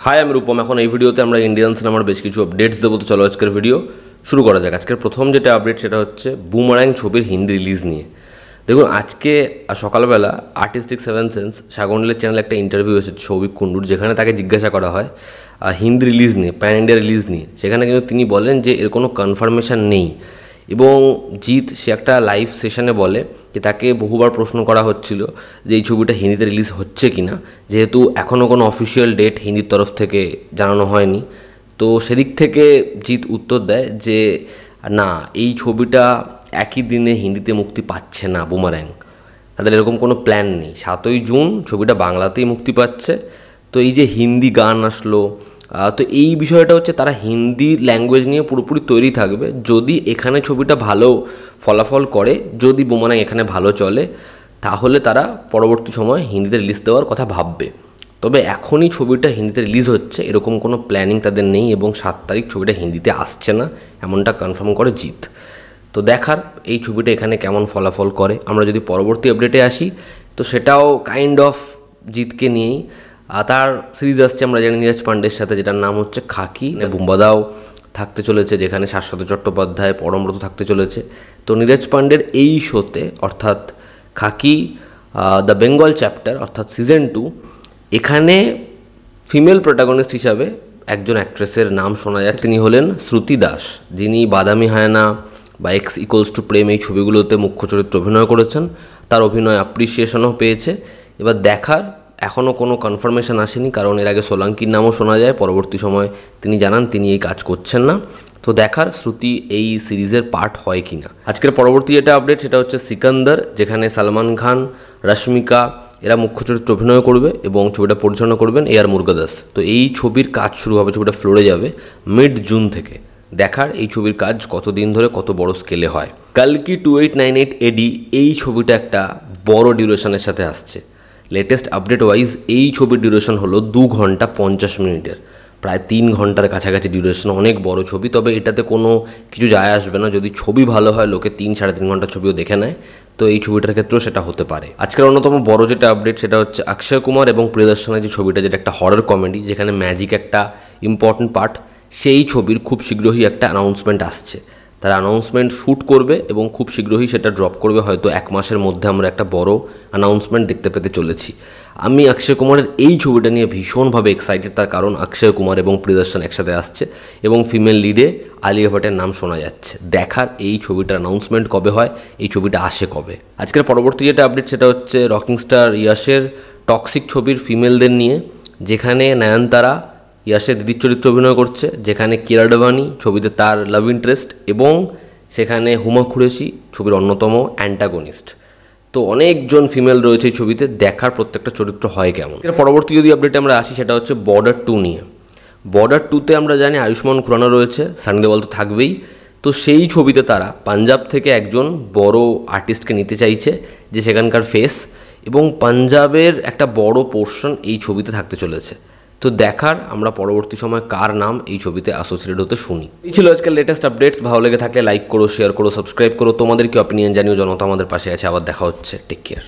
High, আমি রূপম। এখন এই ভিডিওতে আমরা ইন্ডিয়ান সিনেমার বেশ কিছু আপডেটস দেবো। তো চলো আজকের ভিডিও শুরু করা যাক। আজকের প্রথম যেটা আপডেট সেটা হচ্ছে বুমারাং ছবির হিন্দি রিলিজ নিয়ে। দেখুন, আজকে সকালবেলা আর্টিস্টিক সেভেন সেন্স সাগরনীলের চ্যানেলে একটা ইন্টারভিউ এসেছে সৌভিক কুণ্ডুর, যেখানে তাকে জিজ্ঞাসা করা হয় হিন্দি রিলিজ নিয়ে, প্যান ইন্ডিয়া রিলিজ নিয়ে। সেখানে কিন্তু তিনি বলেন যে এর কোনো কনফার্মেশন নেই। এবং জিৎ সে একটা লাইভ সেশনে বলে যে তাকে বহুবার প্রশ্ন করা হচ্ছিল যে এই ছবিটা হিন্দিতে রিলিজ হচ্ছে কি না, যেহেতু এখনও কোনো অফিসিয়াল ডেট হিন্দির তরফ থেকে জানানো হয়নি। তো সেদিক থেকে জিৎ উত্তর দেয় যে না, এই ছবিটা একই দিনে হিন্দিতে মুক্তি পাচ্ছে না বুমারাং, তাদের এরকম কোনো প্ল্যান নেই। 7ই জুন ছবিটা বাংলাতেই মুক্তি পাচ্ছে। তো এই যে হিন্দি গান আসলো, তো এই বিষয়টা হচ্ছে তারা হিন্দি ল্যাঙ্গুয়েজ নিয়ে পুরোপুরি তৈরি থাকবে। যদি এখানে ছবিটা ভালো ফলাফল করে, যদি বুমারাং এখানে ভালো চলে, তাহলে তারা পরবর্তী সময় হিন্দিতে রিলিজ দেওয়ার কথা ভাববে। তবে এখনই ছবিটা হিন্দিতে রিলিজ হচ্ছে এরকম কোনো প্ল্যানিং তাদের নেই, এবং 7 তারিখ ছবিটা হিন্দিতে আসছে না এমনটা কনফার্ম করে জিৎ। তো দেখার এই ছবিটা এখানে কেমন ফলাফল করে। আমরা যদি পরবর্তী আপডেটে আসি, তো সেটাও কাইন্ড অফ জিৎকে নিয়েই। তার সিরিজ আসছে আমরা জানি নীরজ পান্ডের সাথে, যেটার নাম হচ্ছে খাকি। বুম্বাদাও থাকতে চলেছে, যেখানে শাশ্বত চট্টোপাধ্যায়, পরমব্রত থাকতে চলেছে। তো নীরজ পান্ডের এই শোতে, অর্থাৎ খাকি দ্য বেঙ্গল চ্যাপ্টার অর্থাৎ সিজন 2, এখানে ফিমেল প্রোটাগনিস্ট হিসাবে একজন অ্যাক্ট্রেসের নাম শোনা যায়। তিনি হলেন শ্রুতি দাস, যিনি বাদামি হায়না বা X=2 প্রেম এই ছবিগুলোতে মুখ্য চরিত্রে অভিনয় করেছেন। তার অভিনয় অ্যাপ্রিসিয়েশনও পেয়েছে। এবার দেখার, এখনও কোনো কনফার্মেশন আসেনি, কারণ এর আগে সোলাঙ্কির নামও শোনা যায়। পরবর্তী সময় তিনি জানান তিনি এই কাজ করছেন না। তো দেখার শ্রুতি এই সিরিজের পার্ট হয় কি না। আজকের পরবর্তী যেটা আপডেট সেটা হচ্ছে সিকান্দার, যেখানে সালমান খান, রশ্মিকা এরা মুখ্য চরিত্রে অভিনয় করবে এবং ছবিটা পরিচালনা করবেন AR মুরগাদাস। তো এই ছবির কাজ শুরু হবে, ছবিটা ফ্লোরে যাবে মিড জুন থেকে। দেখার এই ছবির কাজ কতদিন ধরে কত বড় স্কেলে হয়। কালকি 2898 AD এই ছবিটা একটা বড় ডিউরেশনের সাথে আসছে। লেটেস্ট আপডেট ওয়াইজ এই ছবির ডিউরেশন হলো 2 ঘন্টা 50 মিনিটের, প্রায় 3 ঘন্টার কাছাকাছি ডিউরেশন। অনেক বড় ছবি। তবে এটাতে কোনো কিছু যায় আসবে না, যদি ছবি ভালো হয় লোকে 3-3.5 ঘন্টার ছবিও দেখে নেয়। তো এই ছবিটার ক্ষেত্রেও সেটা হতে পারে। আজকের অন্যতম বড় যেটা আপডেট সেটা হচ্ছে অক্ষয় কুমার এবং প্রিয়দর্শনের যে ছবিটা, যেটা একটা হরর কমেডি, যেখানে ম্যাজিক একটা ইম্পর্টেন্ট পার্ট, সেই ছবির খুব শীঘ্রই একটা অ্যানাউন্সমেন্ট আসছে। তারা অ্যানাউন্সমেন্ট শ্যুট করবে এবং খুব শীঘ্রই সেটা ড্রপ করবে। হয়তো 1 মাসের মধ্যে আমরা একটা বড় অ্যানাউন্সমেন্ট দেখতে পেতে চলেছি। আমি অক্ষয় কুমারের এই ছবিটা নিয়ে ভীষণভাবে এক্সাইটেড, তার কারণ অক্ষয় কুমার এবং প্রিয়দর্শন একসাথে আসছে এবং ফিমেল লিডে আলিয়া ভট্টের নাম শোনা যাচ্ছে। দেখার এই ছবিটার অ্যানাউন্সমেন্ট কবে হয়, এই ছবিটা আসে কবে। আজকের পরবর্তী যেটা আপডেট সেটা হচ্ছে রকিং স্টার ইয়াশের টক্সিক ছবির ফিমেলদের নিয়ে, যেখানে নয়নতারা ইয়াশের দিদির চরিত্রে অভিনয় করছে, যেখানে কিরা আডবাণী ছবিতে তার লাভ ইন্টারেস্ট, এবং সেখানে হুমা কুরেশি ছবির অন্যতম অ্যান্টাগনিস্ট। তো অনেকজন ফিমেল রয়েছে এই ছবিতে। দেখার প্রত্যেকটা চরিত্র হয় কেমন। এর পরবর্তী যদি আপডেটে আমরা আসি সেটা হচ্ছে বর্ডার 2 নিয়ে। বর্ডার 2তে আমরা জানি আয়ুষ্মান খুরানা রয়েছে, সানি দেওয়াল তো থাকবেই। তো সেই ছবিতে তারা পাঞ্জাব থেকে একজন বড় আর্টিস্টকে নিতে চাইছে, যে সেখানকার ফেস, এবং পাঞ্জাবের একটা বড় পোর্শন এই ছবিতে থাকতে চলেছে। তো দেখার আমরা পরবর্তী সময় কার নাম এই ছবিতে অ্যাসোসিয়েটেড হতে শুনি। এই ছিল আজকের লেটেস্ট আপডেটস। ভালো লেগে থাকলে লাইক করো, শেয়ার করো, সাবস্ক্রাইব করো। তোমাদের কি অপিনিয়ন জানিও। জনতা আমাদের পাশে আছে। আবার দেখা হচ্ছে। Take care.